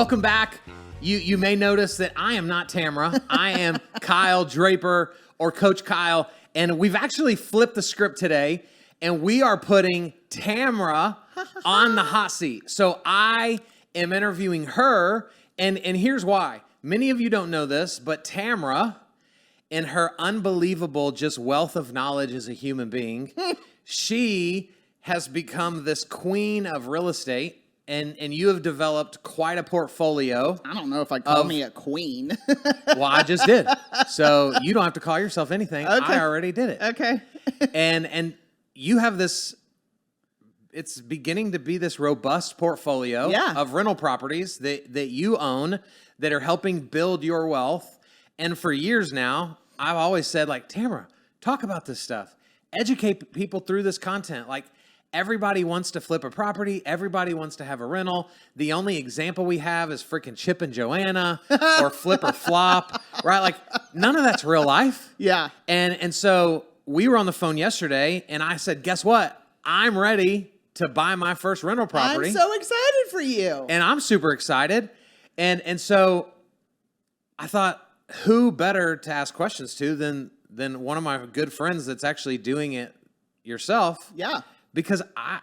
welcome back. You may notice that I am not Tamera. I am Kyle Draper, or Coach Kyle, and we've actually flipped the script today, and we are putting Tamera on the hot seat. So I am interviewing her, and here's why. Many of you don't know this, but Tamera, in her unbelievable just wealth of knowledge as a human being, she has become this queen of real estate. And you have developed quite a portfolio. I don't know if I'd call me a queen. Well, I just did. So you don't have to call yourself anything. Okay. I already did it. Okay. And you have this, it's beginning to be this robust portfolio of rental properties that you own that are helping build your wealth. And for years now, I've always said, like, Tamera, talk about this stuff. Educate people through this content. Like, everybody wants to flip a property. Everybody wants to have a rental. The only example we have is freaking Chip and Joanna or Flip or Flop, right? Like, none of that's real life. Yeah. And so we were on the phone yesterday, and I said, guess what? I'm ready to buy my first rental property. I'm so excited for you. And I'm super excited. And so I thought, who better to ask questions to than one of my good friends that's actually doing it yourself? Yeah. Because I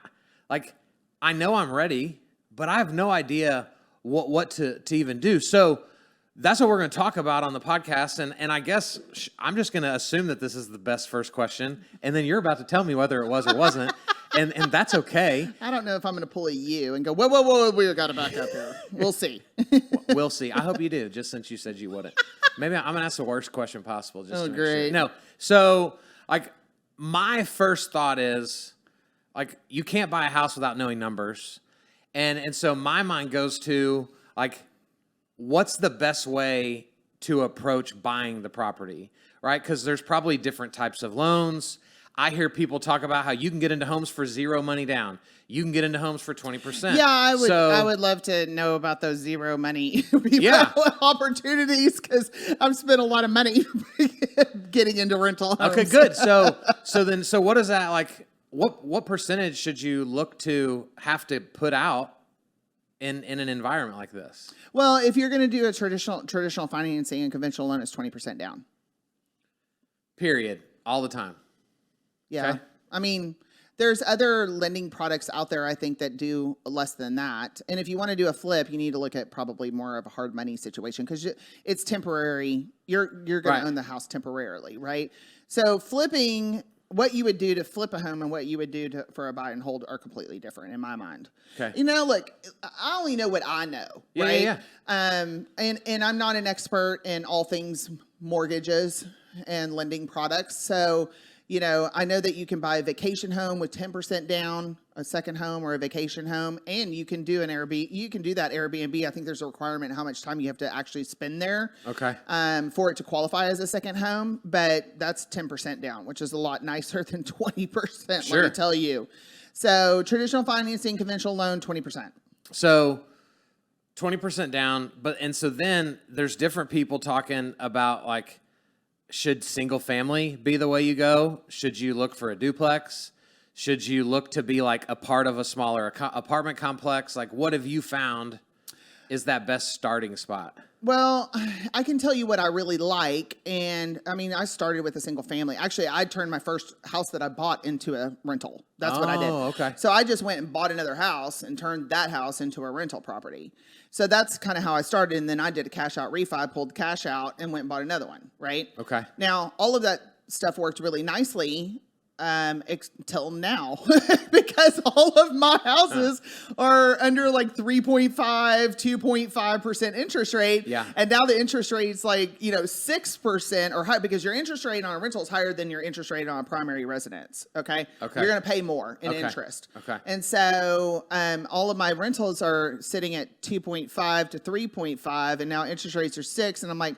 know I'm ready, but I have no idea what to even do. So that's what we're going to talk about on the podcast. And I guess I'm just going to assume that this is the best first question. And then you're about to tell me whether it was or wasn't. and that's okay. I don't know if I'm going to pull a you and go, whoa, we got to back up here. We'll see. We'll see. I hope you do, just since you said you wouldn't. Maybe I'm going to ask the worst question possible. Just to make great. Sure. No. So, my first thought is, you can't buy a house without knowing numbers. And so my mind goes to, what's the best way to approach buying the property, right? Because there's probably different types of loans. I hear people talk about how you can get into homes for zero money down. You can get into homes for 20%. Yeah, I would love to know about those zero money opportunities, because I've spent a lot of money getting into rental homes. Okay, good. So what is that like? What percentage should you look to have to put out in an environment like this? Well, if you're going to do a traditional financing and conventional loan, it's 20% down. Period. All the time. Yeah. Okay. I mean, there's other lending products out there, I think, that do less than that. And if you want to do a flip, you need to look at probably more of a hard money situation, because it's temporary. You're going to own the house temporarily, right? So flipping, what you would do to flip a home and what you would do for a buy and hold are completely different in my mind. Okay. Look, I only know what I know, right? Yeah. And I'm not an expert in all things mortgages and lending products. So, I know that you can buy a vacation home with 10% down, a second home or a vacation home, and you can do an Airbnb. You can do that Airbnb. I think there's a requirement how much time you have to actually spend there. Okay. For it to qualify as a second home, but that's 10% down, which is a lot nicer than 20%. Sure. Let me tell you. So traditional financing, conventional loan, 20%. So 20% down, so then there's different people talking about should single family be the way you go? Should you look for a duplex? Should you look to be a part of a smaller apartment complex? What have you found is that best starting spot? Well, I can tell you what I really like. And I mean, I started with a single family. Actually, I turned my first house that I bought into a rental. That's what I did. Oh, okay. So I just went and bought another house and turned that house into a rental property. So that's kind of how I started. And then I did a cash out refi, pulled the cash out, and went and bought another one, right? Okay. Now, all of that stuff worked really nicely till now, because all of my houses are under 3.5, 2.5% interest rate. Yeah. And now the interest rate's 6% or high, because your interest rate on a rental is higher than your interest rate on a primary residence. Okay. Okay. You're going to pay more in interest. Okay. And so, all of my rentals are sitting at 2.5 to 3.5, and now interest rates are 6. And I'm like,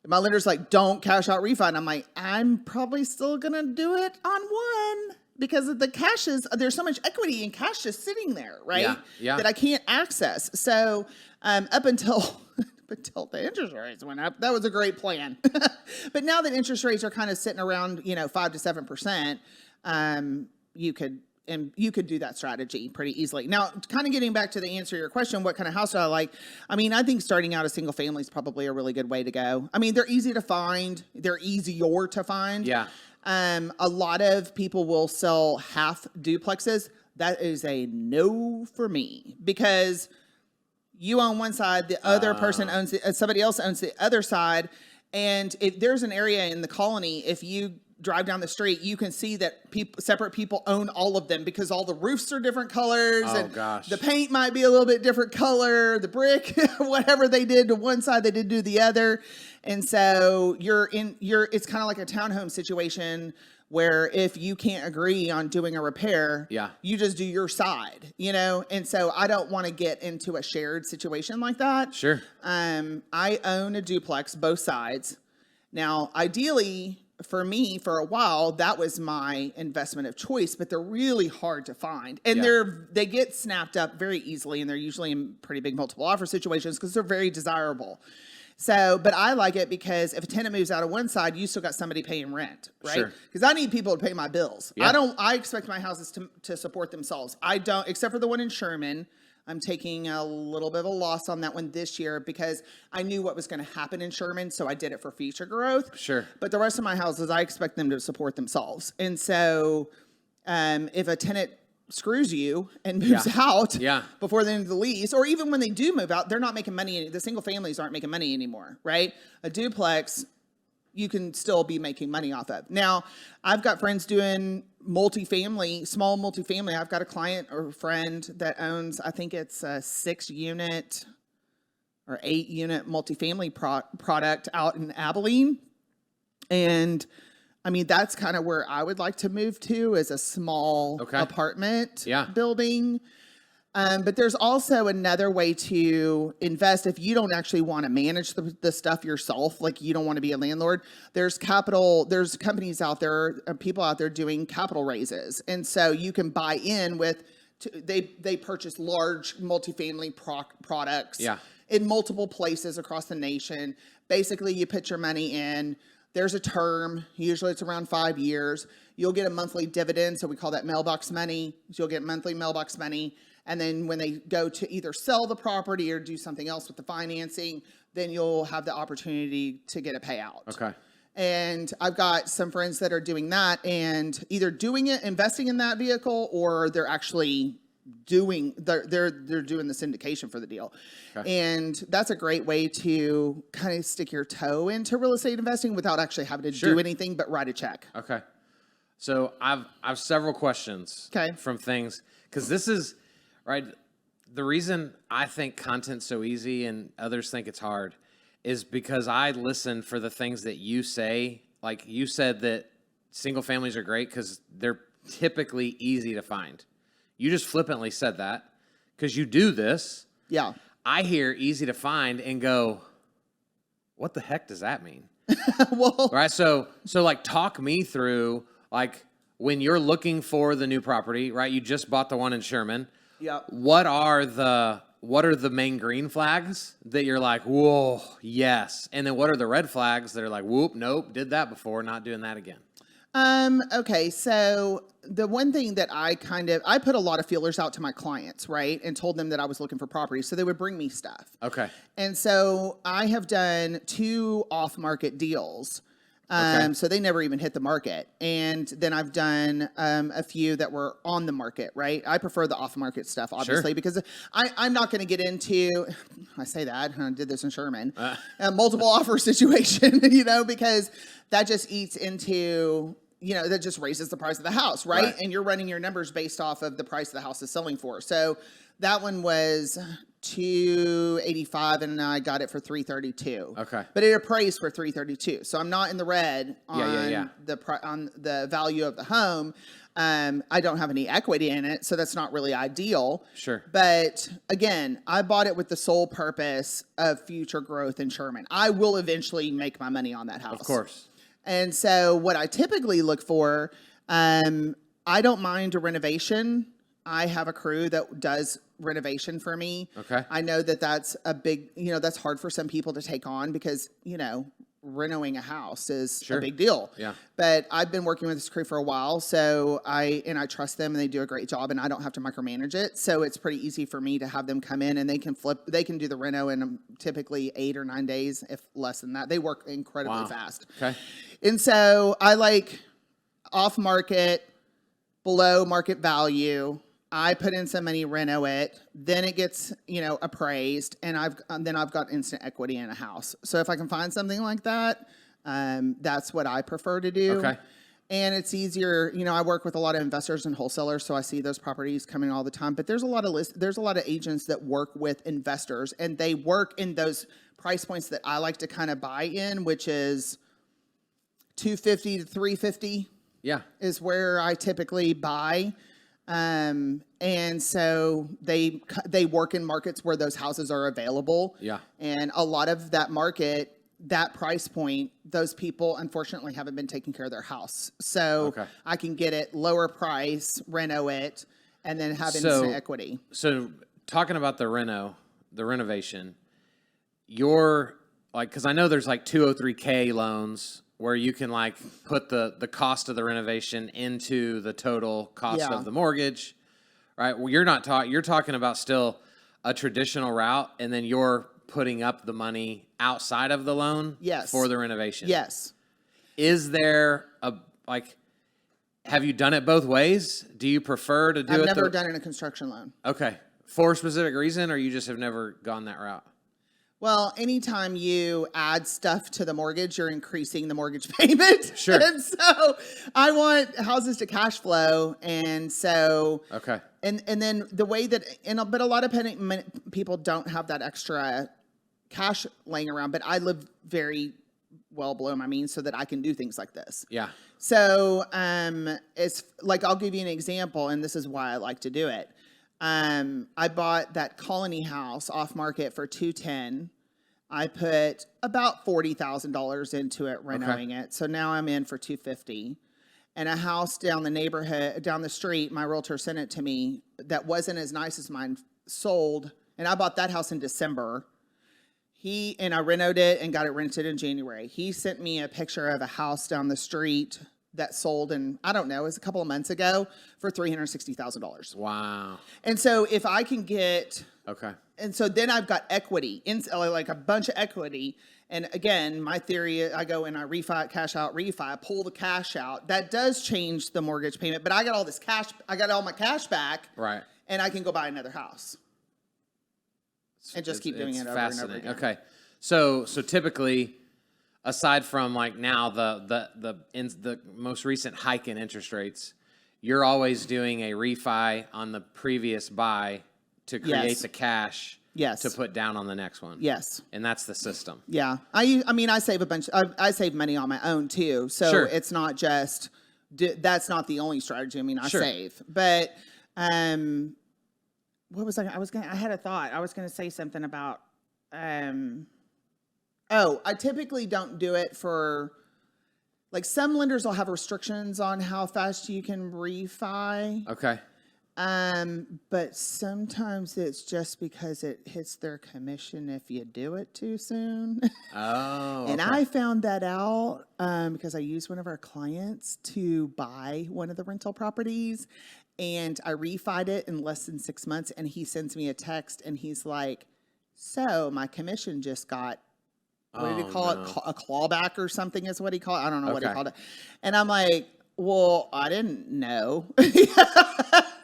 my lender's like, don't cash out refi. And I'm like, I'm probably still going to do it on one, because of the cash there's so much equity in cash just sitting there, right? Yeah. That I can't access. So up until the interest rates went up, that was a great plan. But now that interest rates are kind of sitting around, 5 to 7%, you could and you could do that strategy pretty easily. Now, kind of getting back to the answer to your question, what kind of house do I like? I mean, I think starting out a single family is probably a really good way to go. I mean, they're easy to find. They're easier to find. Yeah. A lot of people will sell half duplexes. That is a no for me, because you own one side, the other person owns somebody else owns the other side. And if there's an area in the colony, if you drive down the street, you can see that separate people own all of them, because all the roofs are different colors, and the paint might be a little bit different color, the brick, whatever they did to one side, they did to the other. And so it's kind of like a townhome situation where if you can't agree on doing a repair, you just do your side, you know? And so I don't want to get into a shared situation like that. Sure. I own a duplex, both sides. Now, ideally, for me, for a while, that was my investment of choice, but they're really hard to find. And they get snapped up very easily, and they're usually in pretty big multiple offer situations because they're very desirable. So, but I like it because if a tenant moves out of one side, you still got somebody paying rent, right? Because I need people to pay my bills. I expect my houses to support themselves. I don't, except for the one in Sherman. I'm taking a little bit of a loss on that one this year because I knew what was going to happen in Sherman, so I did it for future growth. Sure. But the rest of my houses, I expect them to support themselves. And so if a tenant screws you and moves out before the end of the lease, or even when they do move out, they're not making money. The single families aren't making money anymore, right? A duplex, you can still be making money off of. Now, I've got friends doing multifamily, small multifamily. I've got a client or friend that owns, I think it's a 6-unit or 8-unit multifamily product out in Abilene. And I mean, that's kind of where I would like to move to, is a small apartment building. But there's also another way to invest if you don't actually want to manage the stuff yourself, like you don't want to be a landlord. There's companies out there, people out there doing capital raises. And so you can buy in with, they purchase large multifamily products in multiple places across the nation. Basically, you put your money in. There's a term, usually it's around 5 years. You'll get a monthly dividend, so we call that mailbox money. So you'll get monthly mailbox money. And then when they go to either sell the property or do something else with the financing, then you'll have the opportunity to get a payout. Okay. And I've got some friends that are doing that and either doing it, investing in that vehicle, or they're actually they're doing the syndication for the deal. And that's a great way to kind of stick your toe into real estate investing without actually having to do anything but write a check. Okay. So I've several questions from things, because this is right. The reason I think content's so easy and others think it's hard is because I listen for the things that you say. Like you said that single families are great because they're typically easy to find. You just flippantly said that because you do this. Yeah. I hear easy to find and go, what the heck does that mean? Well, right. So like talk me through, like when you're looking for the new property, right? You just bought the one in Sherman. Yeah. What are the main green flags that you're like, whoa, yes. And then what are the red flags that are like, whoop, nope, did that before, not doing that again? Okay, so the one thing that I put a lot of feelers out to my clients, right? And told them that I was looking for property. So they would bring me stuff. Okay. And so I have done 2 off-market deals. So they never even hit the market. And then I've done a few that were on the market, right? I prefer the off-market stuff, obviously, because I'm not going to get into, I say that, I did this in Sherman, a multiple offer situation, because that just eats into, that just raises the price of the house, right? And you're running your numbers based off of the price the house is selling for. So that one was $285 and I got it for $332. Okay. But it appraised for $332. So I'm not in the red on the value of the home. I don't have any equity in it, so that's not really ideal. Sure. But again, I bought it with the sole purpose of future growth in Sherman. I will eventually make my money on that house. Of course. And so what I typically look for, I don't mind a renovation. I have a crew that does renovation for me. Okay. I know that that's a big, that's hard for some people to take on because, renovating a house is Sure. a big deal. Yeah. But I've been working with this crew for a while, so I trust them, and they do a great job, and I don't have to micromanage it. So it's pretty easy for me to have them come in, and they can do the reno in typically 8 or 9 days, if less than that. They work incredibly fast. Okay. And so I like off market, below market value. I put in some money, reno it, then it gets, appraised, and then I've got instant equity in a house. So if I can find something like that, that's what I prefer to do. Okay. And it's easier, I work with a lot of investors and wholesalers, so I see those properties coming all the time. But there's a lot of agents that work with investors, and they work in those price points that I like to kind of buy in, which is $250 to $350. Yeah. Is where I typically buy. And so they work in markets where those houses are available. Yeah. And a lot of that market, that price point, those people unfortunately haven't been taking care of their house. So I can get it lower price, reno it, and then have instant equity. So talking about the renovation, you're like, because I know there's like 203K loans where you can like put the cost of the renovation into the total cost of the mortgage, right? Well, you're talking about still a traditional route, and then you're putting up the money outside of the loan for the renovation. Yes. Is there have you done it both ways? Do you prefer to do it? I've never done it in a construction loan. Okay. For a specific reason, or you just have never gone that route? Well, anytime you add stuff to the mortgage, you're increasing the mortgage payment. Sure. And so I want houses to cash flow. And so, and then the way that, but a lot of people don't have that extra cash laying around, but I live very well below my means so that I can do things like this. Yeah. So, it's like, I'll give you an example, and this is why I like to do it. I bought that Colony house off market for $210,000. I put about $40,000 into it, renovating it. So now I'm in for $250,000. And a house down the street, my realtor sent it to me that wasn't as nice as mine, sold. And I bought that house in December. I renovated it and got it rented in January. He sent me a picture of a house down the street that sold in, I don't know, it was a couple of months ago for $360,000. Wow. And so if I can get, and so then I've got equity, like a bunch of equity. And again, my theory, I go and I refi, cash out, refi, pull the cash out. That does change the mortgage payment, but I got all this cash, I got all my cash back. Right. And I can go buy another house. And just keep doing it over and over again. Okay. So typically, aside from like now the most recent hike in interest rates, you're always doing a refi on the previous buy to create the cash to put down on the next one. Yes. And that's the system. Yeah. I save a bunch. I save money on my own too. So it's not just, that's not the only strategy. I save. But what was I had a thought. I was going to say something about, I typically don't do it for, like, some lenders will have restrictions on how fast you can refi. Okay. But sometimes it's just because it hits their commission if you do it too soon. Oh. And I found that out because I used one of our clients to buy one of the rental properties, and I refied it in less than 6 months, and he sends me a text and he's like, so my commission just got, what did he call it? A clawback or something is what he called it. I don't know what he called it. And I'm like, well, I didn't know.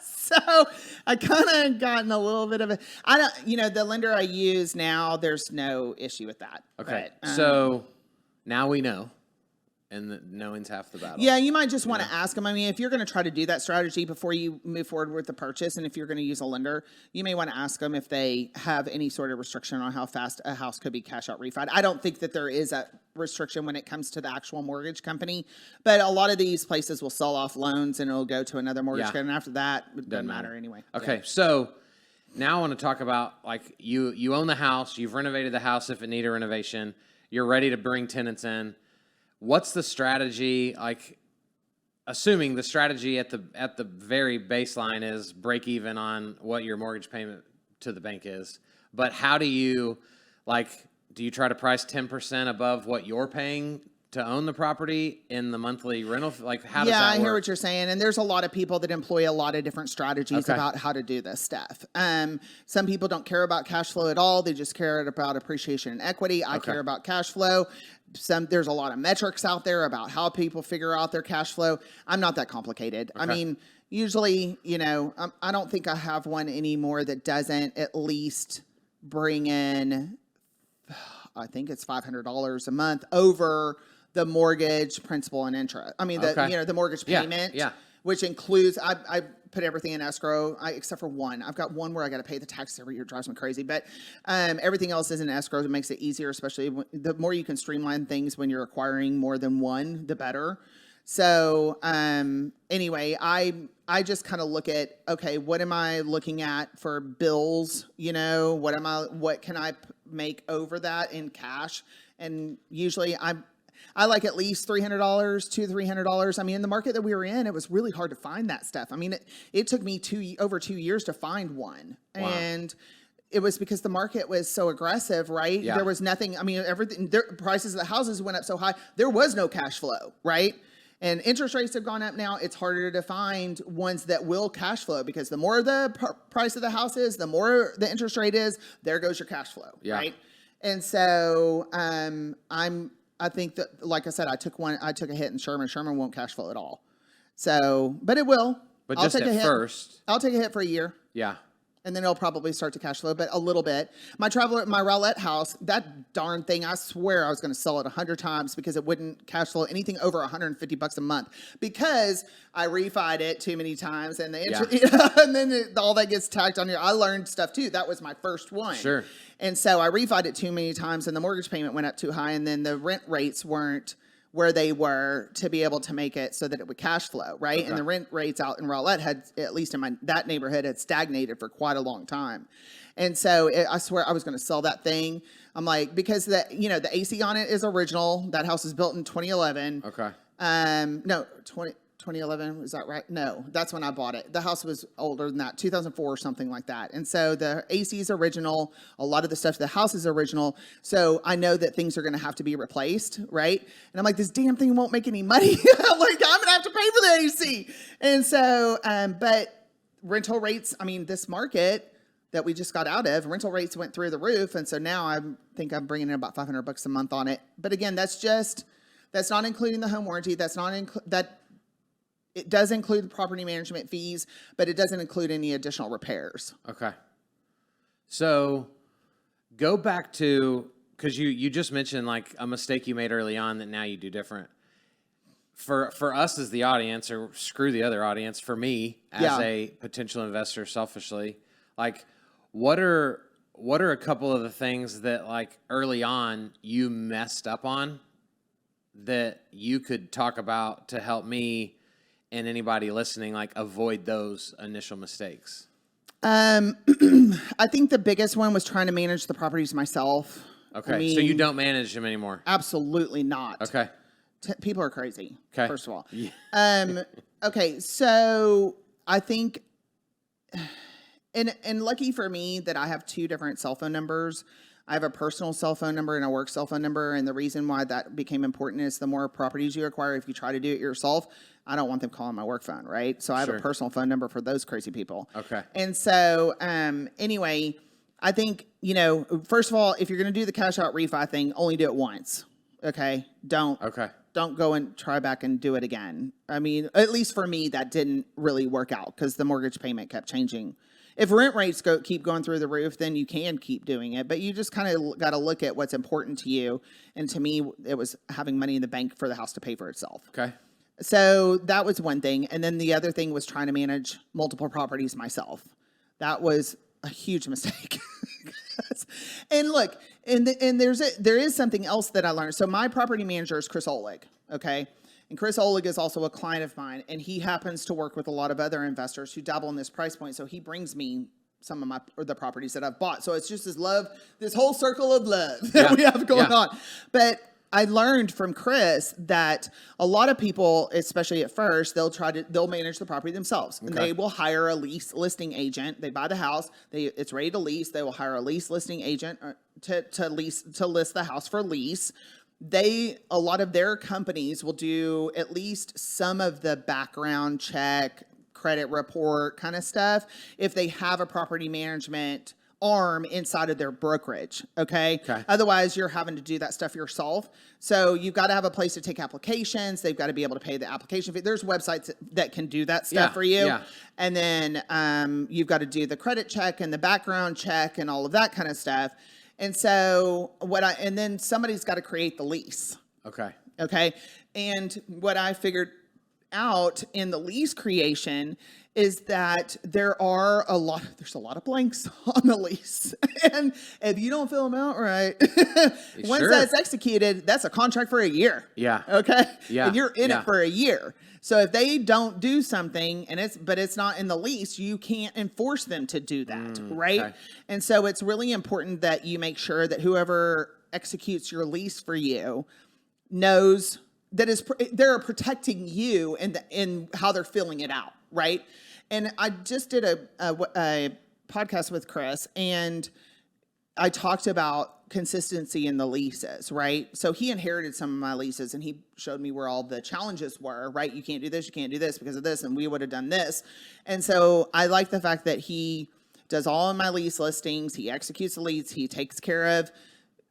So I kind of gotten a little bit of the lender I use now, there's no issue with that. Okay. But, so now we know. And knowing's half the battle. Yeah, you might just want to ask them. If you're going to try to do that strategy before you move forward with the purchase, and if you're going to use a lender, you may want to ask them if they have any sort of restriction on how fast a house could be cash out refied. I don't think that there is a restriction when it comes to the actual mortgage company, but a lot of these places will sell off loans and it'll go to another mortgage company. And after that, it doesn't matter anyway. Okay, so now I want to talk about, like, you own the house, you've renovated the house if it needed renovation, you're ready to bring tenants in. What's the strategy, like, assuming the strategy at the very baseline is break even on what your mortgage payment to the bank is, but how do you, like, do you try to price 10% above what you're paying to own the property in the monthly rental? Like, how does that work? Yeah, I hear what you're saying. And there's a lot of people that employ a lot of different strategies Okay. about how to do this stuff. Some people don't care about cash flow at all. They just care about appreciation and equity. I care about cash flow. There's a lot of metrics out there about how people figure out their cash flow. I'm not that complicated. I mean, usually, I don't think I have one anymore that doesn't at least bring in, I think it's $500 a month over the mortgage principal and interest. I mean, the mortgage payment, which includes, I put everything in escrow, except for one. I've got one where I got to pay the taxes every year. It drives me crazy. But everything else is in escrow. It makes it easier, especially the more you can streamline things when you're acquiring more than one, the better. So anyway, I just kind of look at, okay, what am I looking at for bills? What can I make over that in cash? And usually I like at least $300, $200 to $300. I mean, in the market that we were in, it was really hard to find that stuff. I mean, it took me over 2 years to find one. Wow. And it was because the market was so aggressive, right? Yeah. There was nothing. I mean, prices of the houses went up so high. There was no cash flow, right? And interest rates have gone up now. It's harder to find ones that will cash flow because the more the price of the house is, the more the interest rate is, there goes your cash flow, right? And so I think that, like I said, I took a hit in Sherman. Sherman won't cash flow at all. So, but it will. But just at first. I'll take a hit for a year. Yeah. And then it'll probably start to cash flow, but a little bit. My Rowlett house, that darn thing, I swear I was going to sell it 100 times because it wouldn't cash flow anything over $150 a month because I refied it too many times and and then all that gets tacked on here. I learned stuff too. That was my first one. Sure. And so I refied it too many times and the mortgage payment went up too high and then the rent rates weren't where they were to be able to make it so that it would cash flow, right? Okay. And the rent rates out in Rowlett had, at least in that neighborhood, had stagnated for quite a long time. And so I swear I was going to sell that thing. I'm like, because the AC on it is original. That house was built in 2011. Okay. No, 2011, is that right? No, that's when I bought it. The house was older than that, 2004 or something like that. And so the AC is original. A lot of the stuff, the house is original. So I know that things are going to have to be replaced, right? And I'm like, this damn thing won't make any money. I'm like, I'm going to have to pay for the AC. And so, but rental rates, I mean, this market that we just got out of, rental rates went through the roof. And so now I think I'm bringing in about $500 a month on it. But again, that's not including the home warranty. It does include the property management fees, but it doesn't include any additional repairs. Okay. So go back to, because you just mentioned like a mistake you made early on that now you do different. For us as the audience, or screw the other audience, for me as a potential investor selfishly, like what are a couple of the things that like early on you messed up on that you could talk about to help me and anybody listening, like, avoid those initial mistakes? I think the biggest one was trying to manage the properties myself. Okay, I mean, so you don't manage them anymore? Absolutely not. Okay. People are crazy, first of all. Yeah. Okay, so I think, and lucky for me that I have 2 different cell phone numbers. I have a personal cell phone number and a work cell phone number, and the reason why that became important is the more properties you acquire, if you try to do it yourself, I don't want them calling my work phone, right? So I have a personal phone number for those crazy people. Okay. And so, anyway, I think, first of all, if you're going to do the cash out refi thing, only do it once, okay? Don't go and try back and do it again. I mean, at least for me, that didn't really work out because the mortgage payment kept changing. If rent rates keep going through the roof, then you can keep doing it. But you just kind of got to look at what's important to you. And to me, it was having money in the bank for the house to pay for itself. Okay. So that was one thing. And then the other thing was trying to manage multiple properties myself. That was a huge mistake. And look, and there is something else that I learned. So my property manager is Chris Oleg, okay? And Chris Oleg is also a client of mine, and he happens to work with a lot of other investors who dabble in this price point. So he brings me some of the properties that I've bought. So it's just this whole circle of love that we have going on. But I learned from Chris that a lot of people, especially at first, they'll manage the property themselves. Okay. And they will hire a lease listing agent. They buy the house, it's ready to lease. They will hire a lease listing agent to list the house for lease. A lot of their companies will do at least some of the background check, credit report kind of stuff if they have a property management arm inside of their brokerage. Okay. Otherwise, you're having to do that stuff yourself. So you've got to have a place to take applications. They've got to be able to pay the application fee. There's websites that can do that stuff for you. Yeah. And then you've got to do the credit check and the background check and all of that kind of stuff. And so and then somebody's got to create the lease. Okay. And what I figured out in the lease creation is that there's a lot of blanks on the lease. And if you don't fill them out right, once that's executed, that's a contract for a year. Yeah. Okay. Yeah. And you're in it for a year. So if they don't do something but it's not in the lease, you can't enforce them to do that. Right. Okay. And so it's really important that you make sure that whoever executes your lease for you knows that they're protecting you in how they're filling it out. Right. And I just did a podcast with Chris, and I talked about consistency in the leases, right? So he inherited some of my leases, and he showed me where all the challenges were, right? You can't do this because of this, and we would have done this. And so I like the fact that he does all of my lease listings. He executes the lease. He takes care of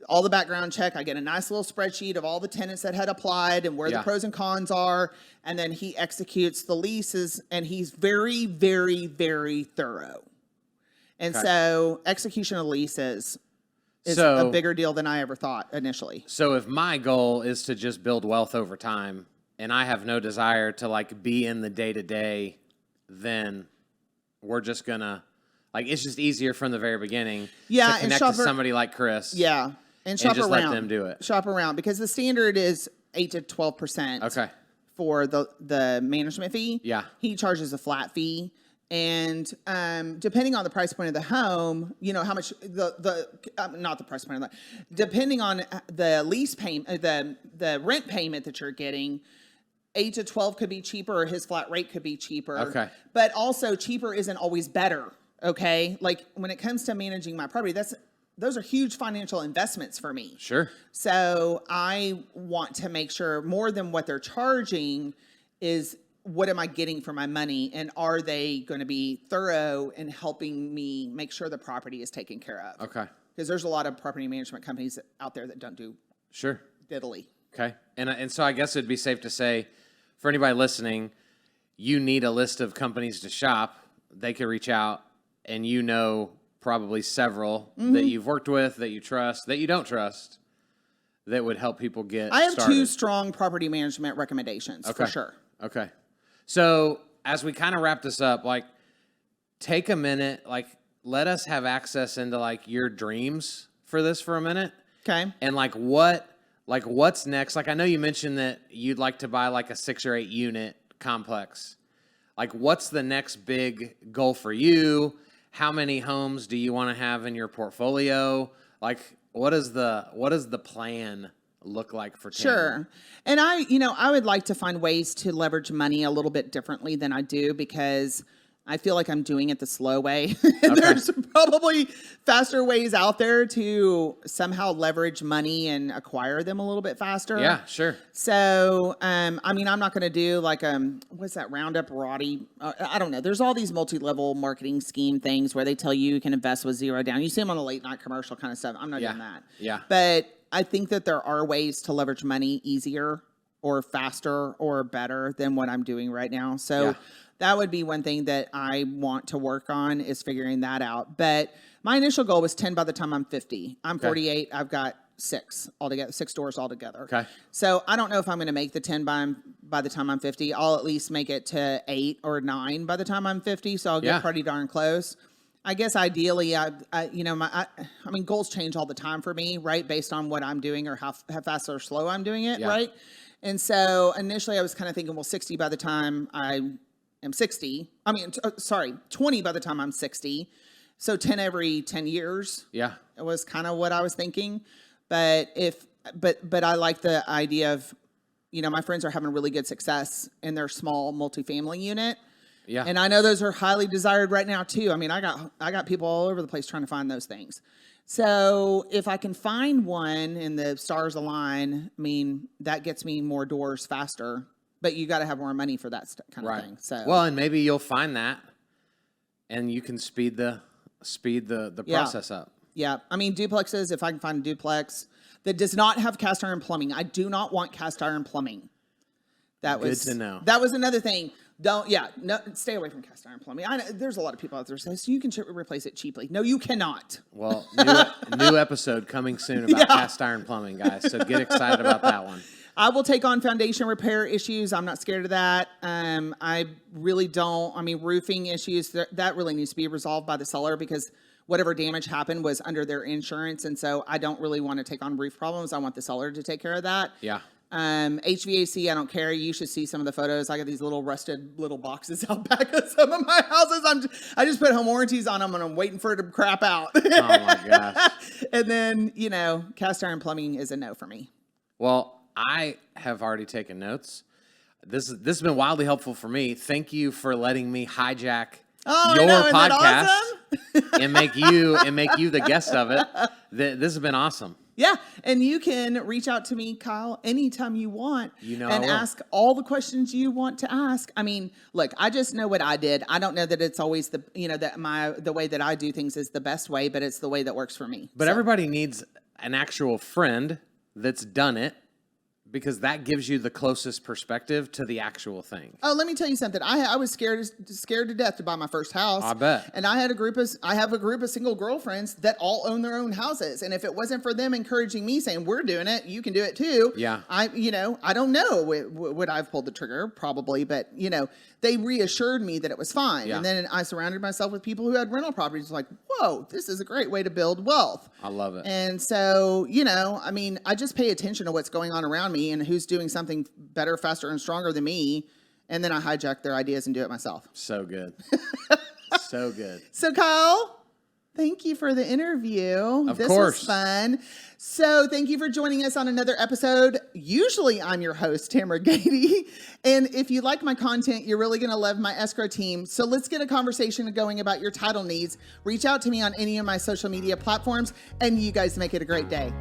all the background check. I get a nice little spreadsheet of all the tenants that had applied and where the pros and cons are. And then he executes the leases, and he's very, very, very thorough. And so execution of leases is a bigger deal than I ever thought initially. So if my goal is to just build wealth over time and I have no desire to be in the day-to-day, then we're just going to it's just easier from the very beginning to connect to somebody like Chris. Yeah. And shop just around. Let them do it. Shop around, because the standard is 8 to 12%. For the management fee. Yeah. He charges a flat fee, and depending on the price point of the home, how much not the price point of depending on the lease payment, the rent payment that you're getting. 8 to 12 could be cheaper, or his flat rate could be cheaper. Okay. But also, cheaper isn't always better. Okay. When it comes to managing my property, those are huge financial investments for me. Sure. So I want to make sure more than what they're charging is what am I getting for my money, and are they going to be thorough in helping me make sure the property is taken care of? Okay. Because there's a lot of property management companies out there that don't do diddly. Okay. And so I guess it'd be safe to say, for anybody listening, you need a list of companies to shop. They can reach out, and probably several that you've worked with, that you trust, that you don't trust, that would help people get I have started. 2 strong property management recommendations for sure. Okay. So as we kind of wrap this up, take a minute, let us have access into your dreams for this for a minute. Okay. And what's next? I know you mentioned that you'd like to buy a 6 or 8 unit complex. What's the next big goal for you? How many homes do you want to have in your portfolio? What does the plan look like for Tamera? Sure. And I would like to find ways to leverage money a little bit differently than I do, because I feel like I'm doing it the slow way. There's probably faster ways out there to somehow leverage money and acquire them a little bit faster. Yeah, sure. So, I'm not going to do what's that, Roundup Roddy? I don't know. There's all these multi-level marketing scheme things where they tell you can invest with zero down. You see them on a late night commercial kind of stuff. I'm not doing that. Yeah. But I think that there are ways to leverage money easier or faster or better than what I'm doing right now. So that would be one thing that I want to work on, is figuring that out. But my initial goal was 10 by the time I'm 50. I'm 48. I've got 6 altogether, 6 doors altogether. Okay. So I don't know if I'm going to make the 10 by the time I'm 50. I'll at least make it to 8 or 9 by the time I'm 50. So I'll get pretty darn close. I guess ideally, goals change all the time for me, right? Based on what I'm doing or how fast or slow I'm doing it, right? And so initially I was kind of thinking, 60 by the time I am 60. 20 by the time I'm 60. So 10 every 10 years. Yeah. It was kind of what I was thinking. But I like the idea of, my friends are having really good success in their small multifamily unit. Yeah. And I know those are highly desired right now too. I got people all over the place trying to find those things. So if I can find one and the stars align, I mean, that gets me more doors faster. But you got to have more money for that kind of thing. So well, and maybe you'll find that, and you can speed the process up. Yeah, I mean duplexes. If I can find a duplex that does not have cast iron plumbing, I do not want cast iron plumbing. That was good to know. That was another thing. No, stay away from cast iron plumbing. I know there's a lot of people out there that say, so you can replace it cheaply. No, you cannot. Well, new episode coming soon about cast iron plumbing, guys. So get excited about that one. I will take on foundation repair issues. I'm not scared of that. I really don't. I mean, roofing issues, that really needs to be resolved by the seller because whatever damage happened was under their insurance. And so I don't really want to take on roof problems. I want the seller to take care of that. Yeah. HVAC, I don't care. You should see some of the photos. I got these little rusted little boxes out back of some of my houses. I just put home warranties on them and I'm waiting for it to crap out. Oh my gosh. And then, cast iron plumbing is a no for me. Well, I have already taken notes. This has been wildly helpful for me. Thank you for letting me hijack your podcast and make you the guest of it. This has been awesome. Yeah, and you can reach out to me, Kyle, anytime you want, and ask all the questions you want to ask. I mean, look, I just know what I did. I don't know that it's always the way that I do things is the best way, but it's the way that works for me. But everybody needs an actual friend that's done it, because that gives you the closest perspective to the actual thing. Oh, let me tell you something. I was scared to death to buy my first house. I bet. And I have a group of single girlfriends that all own their own houses. And if it wasn't for them encouraging me, saying we're doing it, you can do it too. Yeah. I don't know would I've pulled the trigger, probably, but they reassured me that it was fine. Yeah. And then I surrounded myself with people who had rental properties. Like, whoa, this is a great way to build wealth. I love it. And so, I mean, I just pay attention to what's going on around me and who's doing something better, faster, and stronger than me. And then I hijack their ideas and do it myself. So good. So good. So, Kyle, thank you for the interview. Of this course. was fun. So thank you for joining us on another episode. Usually I'm your host, Tamera Gady. And if you like my content, you're really going to love my escrow team. So let's get a conversation going about your title needs. Reach out to me on any of my social media platforms, and you guys make it a great day.